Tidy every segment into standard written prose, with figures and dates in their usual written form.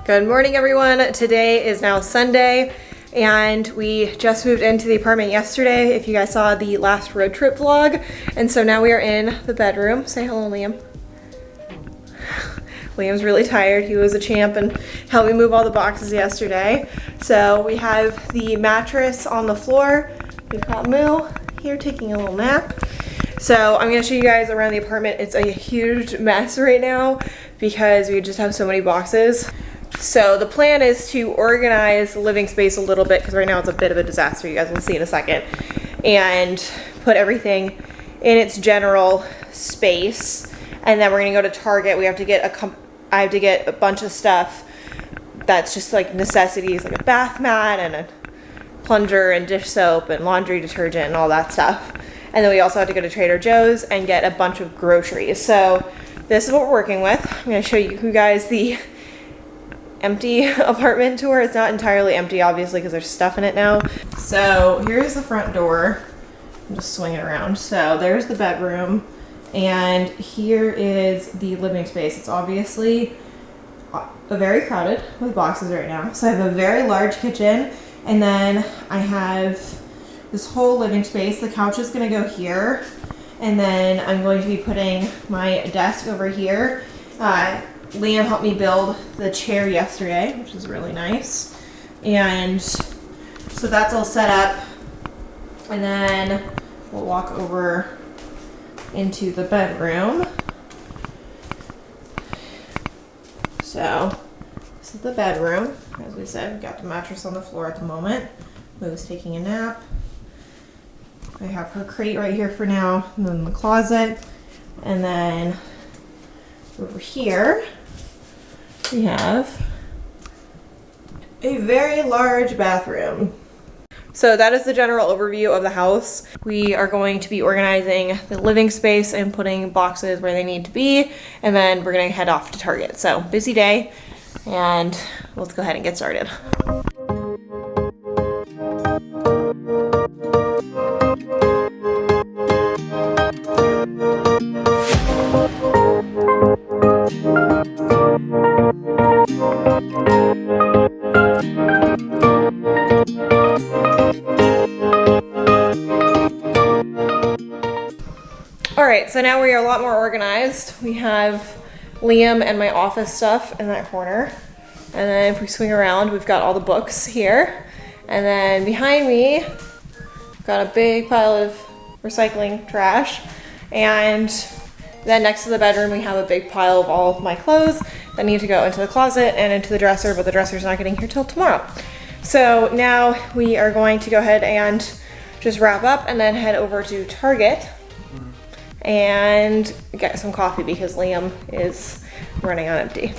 Good morning, everyone. Today is now Sunday, and we just moved into the apartment yesterday, if you guys saw the last road trip vlog. And so now we are in the bedroom. Say hello, Liam. Liam's really tired. He was a champ and helped me move all the boxes yesterday. So we have the mattress on the floor. We've got Moo here taking a little nap. So I'm gonna show you guys around the apartment. It's a huge mess right now because we just have so many boxes. So the plan is to organize the living space a little bit because right now it's a bit of a disaster. You guys will see in a second. And put everything in its general space. And then we're gonna go to Target. I have to get a bunch of stuff that's just like necessities, like a bath mat and a plunger and dish soap and laundry detergent and all that stuff. And then we also have to go to Trader Joe's and get a bunch of groceries. So this is what we're working with. I'm gonna show you guys the empty apartment tour. It's not entirely empty, obviously, because there's stuff in it now. So here's the front door. I'm just swing it around. So there's the bedroom, and here is the living space. It's obviously very crowded with boxes right now. So I have a very large kitchen, and then I have this whole living space. The couch is gonna go here, and then I'm going to be putting my desk over here. Liam helped me build the chair yesterday, which is really nice. And so that's all set up. And then we'll walk over into the bedroom. So this is the bedroom. As we said, we've got the mattress on the floor at the moment. Moo's taking a nap. I have her crate right here for now, and then the closet. And then over here, we have a very large bathroom. So that is the general overview of the house. We are going to be organizing the living space and putting boxes where they need to be, and then we're gonna head off to Target. So busy day, and let's go ahead and get started. All right, so now we are a lot more organized. We have Liam and my office stuff in that corner. And then if we swing around, we've got all the books here. And then behind me, got a big pile of recycling trash. And then next to the bedroom, we have a big pile of all my clothes that need to go into the closet and into the dresser, but the dresser's not getting here till tomorrow. So now we are going to go ahead and just wrap up and then head over to Target and get some coffee because Liam is running on empty.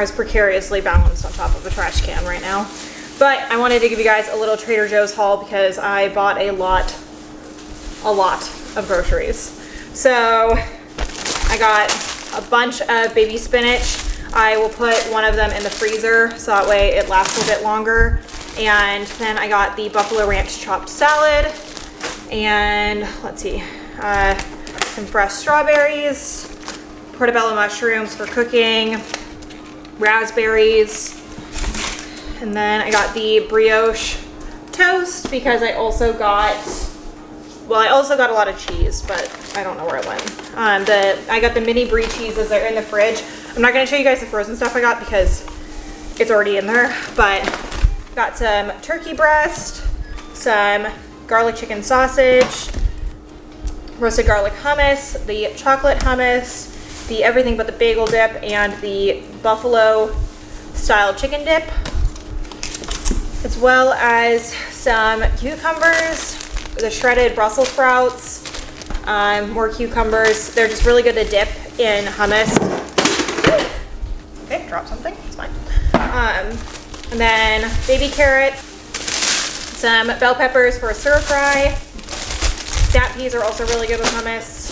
Is precariously balanced on top of a trash can right now, but I wanted to give you guys a little Trader Joe's haul because I bought a lot of groceries. So I got a bunch of baby spinach. I will put one of them in the freezer so that way it lasts a bit longer. And then I got the Buffalo Ranch chopped salad, and let's see, some fresh strawberries, portobello mushrooms for cooking, raspberries, and then I got the brioche toast because I also got a lot of cheese, but I don't know where it went. I got the mini brie cheeses. They're in the fridge. I'm not going to show you guys the frozen stuff I got because it's already in there, but got some turkey breast, some garlic chicken sausage, roasted garlic hummus, the chocolate hummus, the everything but the bagel dip, and the buffalo style chicken dip, as well as some cucumbers, the shredded Brussels sprouts, more cucumbers. They're just really good to dip in hummus. Okay, drop something, it's fine. And then baby carrot, some bell peppers for a stir fry, Snap peas are also really good with hummus.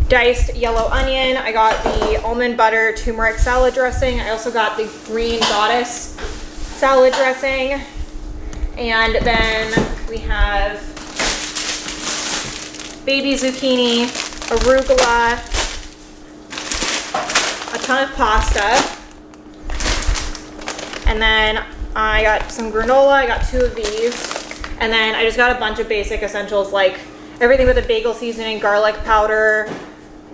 Diced yellow onion. I got the almond butter turmeric salad dressing. I also got the green goddess salad dressing. And then we have baby zucchini, arugula, a ton of pasta. And then I got some granola. I got 2 of these. And then I just got a bunch of basic essentials like everything with a bagel seasoning, garlic powder,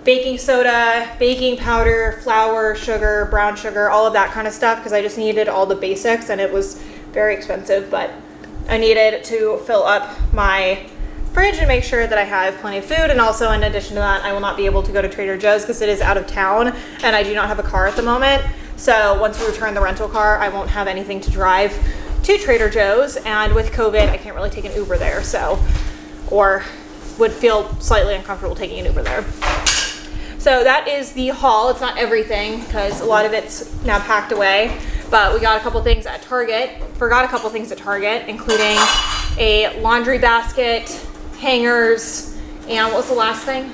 baking soda, baking powder, flour, sugar, brown sugar, all of that kind of stuff, because I just needed all the basics, and it was very expensive, but I needed to fill up my fridge and make sure that I have plenty of food. And also, in addition to that, I will not be able to go to Trader Joe's because it is out of town and I do not have a car at the moment. So once we return the rental car, I won't have anything to drive to Trader Joe's, and with COVID, I can't really take an Uber there, so, or would feel slightly uncomfortable taking an Uber there. So that is the haul. It's not everything because a lot of it's now packed away, but we got a couple things at Target. Forgot a couple things at Target, including a laundry basket, hangers, and what was the last thing?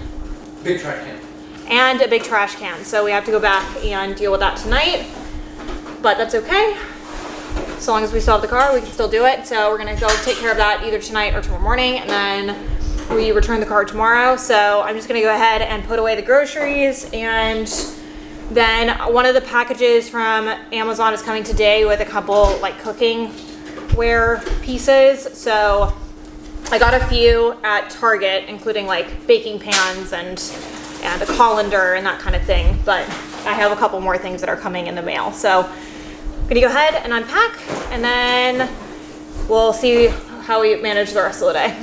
Big trash can. And a big trash can. So we have to go back and deal with that tonight, but that's okay. As long as we still have the car, we can still do it. So we're gonna go take care of that either tonight or tomorrow morning, and then we return the car tomorrow. So I'm just gonna go ahead and put away the groceries, and then one of the packages from Amazon is coming today with a couple like cooking ware pieces. So I got a few at Target, including like baking pans and a colander and that kind of thing, but I have a couple more things that are coming in the mail. So I'm gonna go ahead and unpack, and then we'll see how we manage the rest of the day.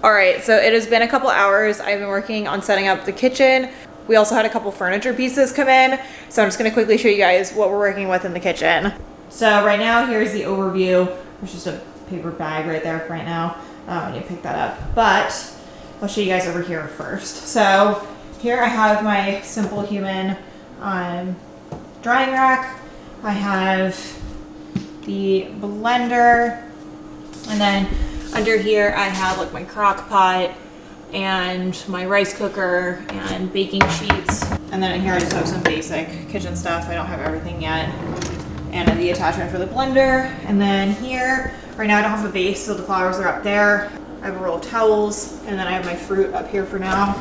All right, so it has been a couple hours. I've been working on setting up the kitchen. We also had a couple furniture pieces come in, so I'm just gonna quickly show you guys what we're working with in the kitchen. So right now, here's the overview. There's just a paper bag right there for right now. I need to pick that up, but I'll show you guys over here first. So here I have my Simple Human drying rack. I have the blender, and then under here I have like my crock pot and my rice cooker and baking sheets. And then in here I just have some basic kitchen stuff. I don't have everything yet. And the attachment for the blender. And then here, right now I don't have a vase, so the flowers are up there. I have a roll of towels, and then I have my fruit up here for now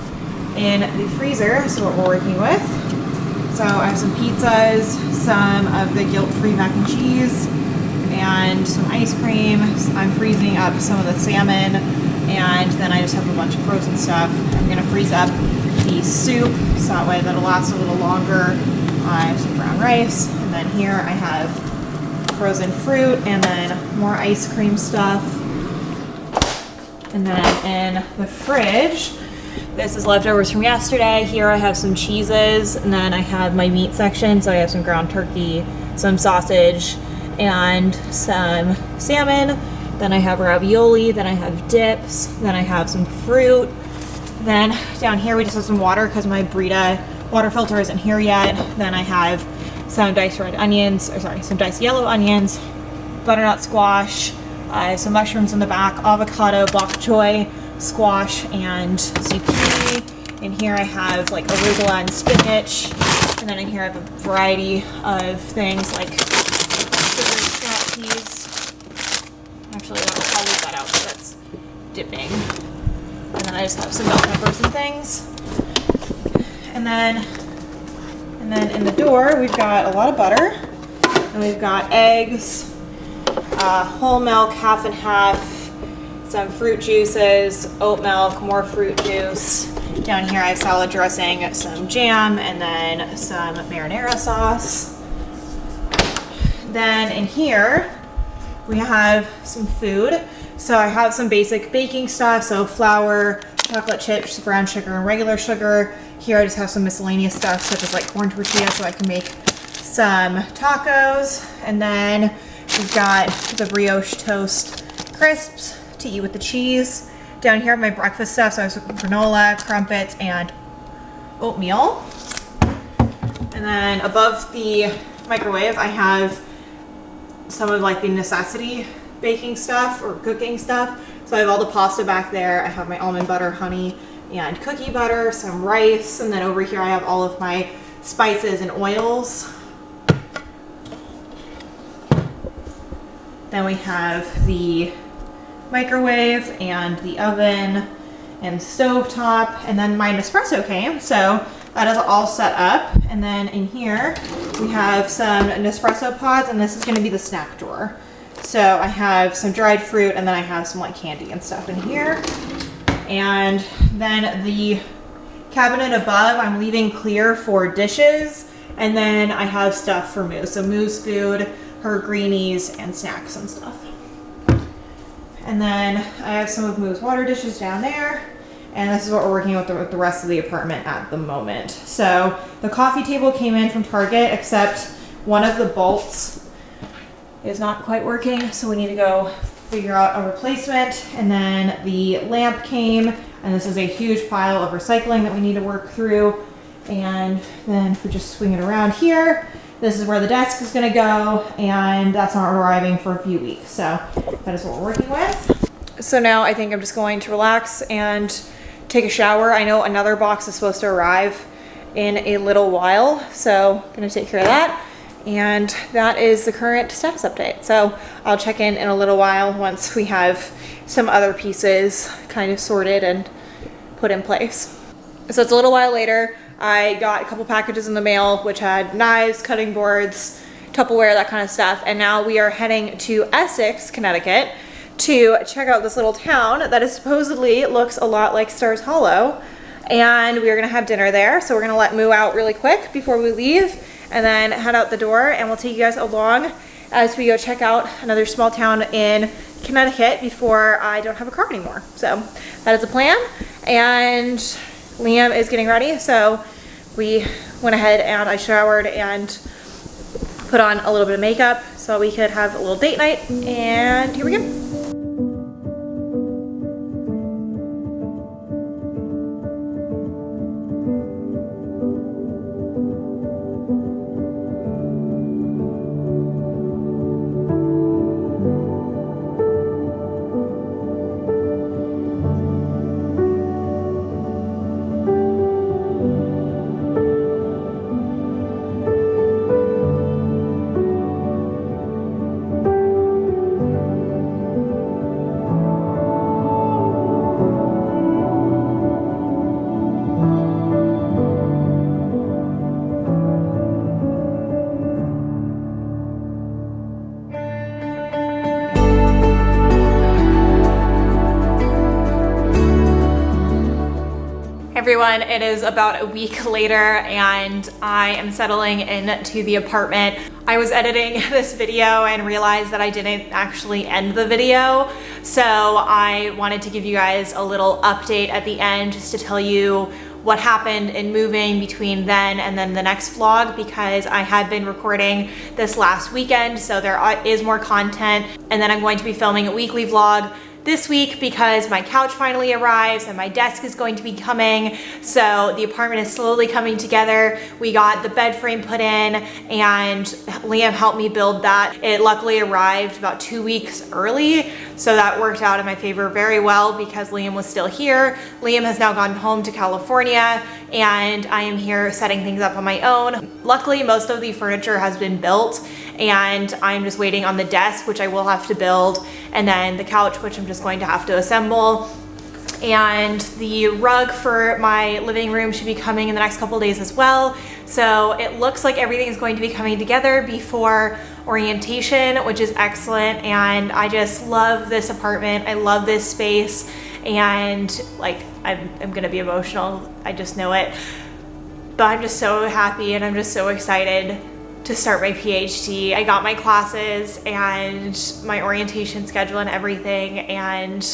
in the freezer. So what we're working with. So I have some pizzas, some of the guilt-free mac and cheese, and some ice cream. I'm freezing up some of the salmon, and then I just have a bunch of frozen stuff. I'm gonna freeze up the soup, so that way that'll last a little longer. I have some brown rice, and then here I have frozen fruit, and then more ice cream stuff. And then in the fridge, this is leftovers from yesterday. Here I have some cheeses, and then I have my meat section. So I have some ground turkey, some sausage, and some salmon. Then I have ravioli, then I have dips, then I have some fruit. Then down here we just have some water because my Brita water filter isn't here yet. Then I have some diced red onions, or sorry, some diced yellow onions, butternut squash, some mushrooms in the back, avocado, bok choy, squash, and zucchini. In here I have like arugula and spinach. And then in here I have a variety of things like snap peas. Actually, I'll leave that out because that's dipping. And then I just have some bell peppers and things. And then in the door, we've got a lot of butter. And we've got eggs, whole milk, half and half, some fruit juices, oat milk, more fruit juice. Down here I have salad dressing, some jam, and then some marinara sauce. Then in here, we have some food. So I have some basic baking stuff, so flour, chocolate chips, brown sugar, and regular sugar. Here I just have some miscellaneous stuff, such as like corn tortillas, so I can make some tacos. And then we've got the brioche toast crisps to eat with the cheese. Down here I have my breakfast stuff, so I have some granola, crumpets, and oatmeal. And then above the microwave I have some of like the necessity baking stuff or cooking stuff. So I have all the pasta back there. I have my almond butter, honey, and cookie butter, some rice, and then over here I have all of my spices and oils. Then we have the microwave and the oven and stovetop, and then my Nespresso came, so that is all set up. And then in here we have some Nespresso pods, and this is going to be the snack drawer. So I have some dried fruit, and then I have some like candy and stuff in here. And then the cabinet above I'm leaving clear for dishes, and then I have stuff for Moo. So Moo's food, her greenies, and snacks and stuff. And then I have some of Moo's water dishes down there. And this is what we're working with the rest of the apartment at the moment. So the coffee table came in from Target, except one of the bolts is not quite working. So we need to go figure out a replacement. And then the lamp came, and this is a huge pile of recycling that we need to work through. And then if we just swing it around here, this is where the desk is gonna go, and that's not arriving for a few weeks. So that is what we're working with. So now I think I'm just going to relax and take a shower. I know another box is supposed to arrive in a little while, so I'm gonna take care of that. And that is the current status update. So I'll check in a little while once we have some other pieces kind of sorted and put in place. So it's a little while later. I got a couple packages in the mail, which had knives, cutting boards, Tupperware, that kind of stuff. And now we are heading to Essex, Connecticut, to check out this little town that is supposedly looks a lot like Stars Hollow. And we are gonna have dinner there. So we're gonna let Moo out really quick before we leave, and then head out the door, and we'll take you guys along as we go check out another small town in Connecticut before I don't have a car anymore. So that is the plan. And Liam is getting ready, so we went ahead and I showered and put on a little bit of makeup so we could have a little date night, and here we go. Everyone, it is about a week later and I am settling into the apartment. I was editing this video and realized that I didn't actually end the video, so I wanted to give you guys a little update at the end just to tell you what happened in moving between then and then the next vlog, because I had been recording this last weekend, so there is more content. And then I'm going to be filming a weekly vlog this week because my couch finally arrives and my desk is going to be coming. So the apartment is slowly coming together. We got the bed frame put in and Liam helped me build that. It luckily arrived about 2 weeks early, so that worked out in my favor very well because Liam was still here. Liam has now gone home to California and I am here setting things up on my own. Luckily, most of the furniture has been built and I'm just waiting on the desk, which I will have to build, and then the couch, which I'm just going to have to assemble. And the rug for my living room should be coming in the next couple of days as well. So it looks like everything is going to be coming together before orientation, which is excellent. And I just love this apartment. I love this space. And like, I'm gonna be emotional. I just know it. But I'm just so happy and I'm just so excited to start my PhD. I got my classes and my orientation schedule and everything, and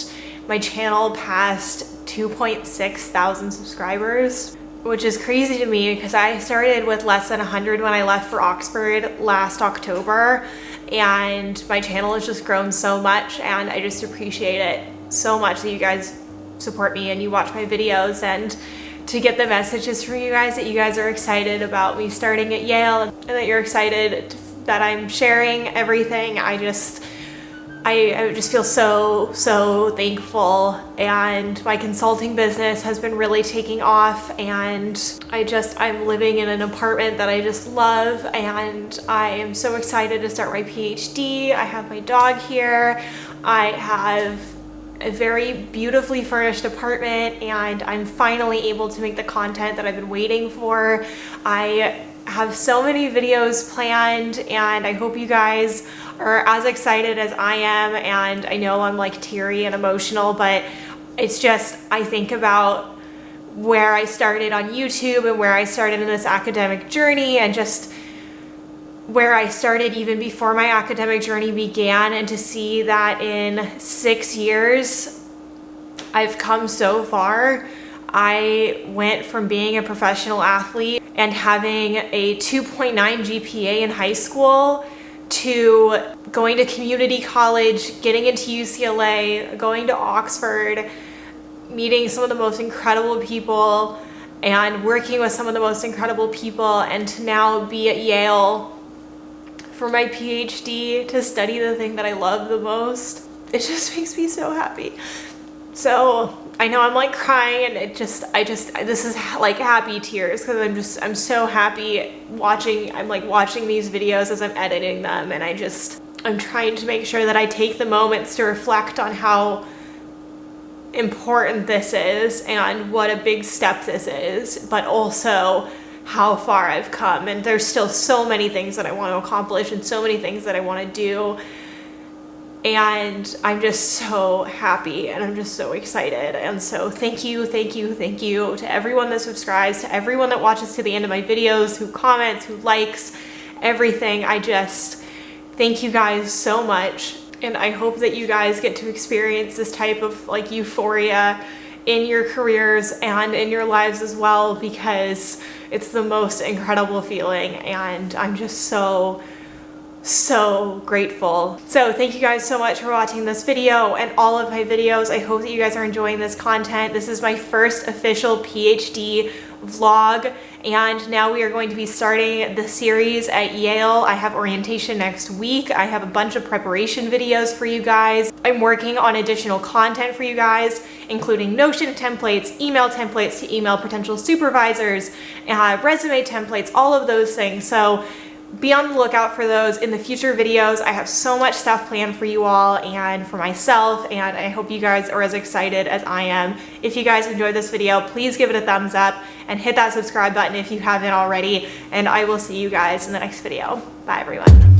my channel passed 2.6 thousand subscribers, which is crazy to me because I started with less than 100 when I left for Oxford last October, and my channel has just grown so much, and I just appreciate it so much that you guys support me and you watch my videos, and to get the messages from you guys that you guys are excited about me starting at Yale and that you're excited that I'm sharing everything. I just feel so thankful, and my consulting business has been really taking off, and I'm living in an apartment that I just love, and I am so excited to start my PhD. I have my dog here. I have a very beautifully furnished apartment, and I'm finally able to make the content that I've been waiting for. I have so many videos planned, and I hope you guys are as excited as I am. And I know I'm like teary and emotional, but it's just, I think about where I started on YouTube and where I started in this academic journey, and just where I started even before my academic journey began, and to see that in 6 years I've come so far. I went from being a professional athlete and having a 2.9 GPA in high school to going to community college, getting into UCLA, going to Oxford, meeting some of the most incredible people and working with some of the most incredible people, and to now be at Yale for my PhD to study the thing that I love the most. It just makes me so happy. So I know I'm like crying, and this is like happy tears, because I'm so happy watching these videos as I'm editing them, and I'm trying to make sure that I take the moments to reflect on how important this is and what a big step this is, but also how far I've come. And there's still so many things that I want to accomplish and so many things that I want to do. And I'm just so happy, and I'm just so excited. And so thank you to everyone that subscribes, to everyone that watches to the end of my videos, who comments, who likes, everything. Thank you guys so much. And I hope that you guys get to experience this type of like euphoria in your careers and in your lives as well, because it's the most incredible feeling, and I'm just so grateful. So thank you guys so much for watching this video and all of my videos. I hope that you guys are enjoying this content. This is my first official PhD vlog, and now we are going to be starting the series at Yale. I have orientation next week. I have a bunch of preparation videos for you guys. I'm working on additional content for you guys, including Notion templates, email templates to email potential supervisors, resume templates, all of those things. So be on the lookout for those in the future videos. I have so much stuff planned for you all and for myself, and I hope you guys are as excited as I am. If you guys enjoyed this video, please give it a thumbs up and hit that subscribe button if you haven't already, and I will see you guys in the next video. Bye everyone.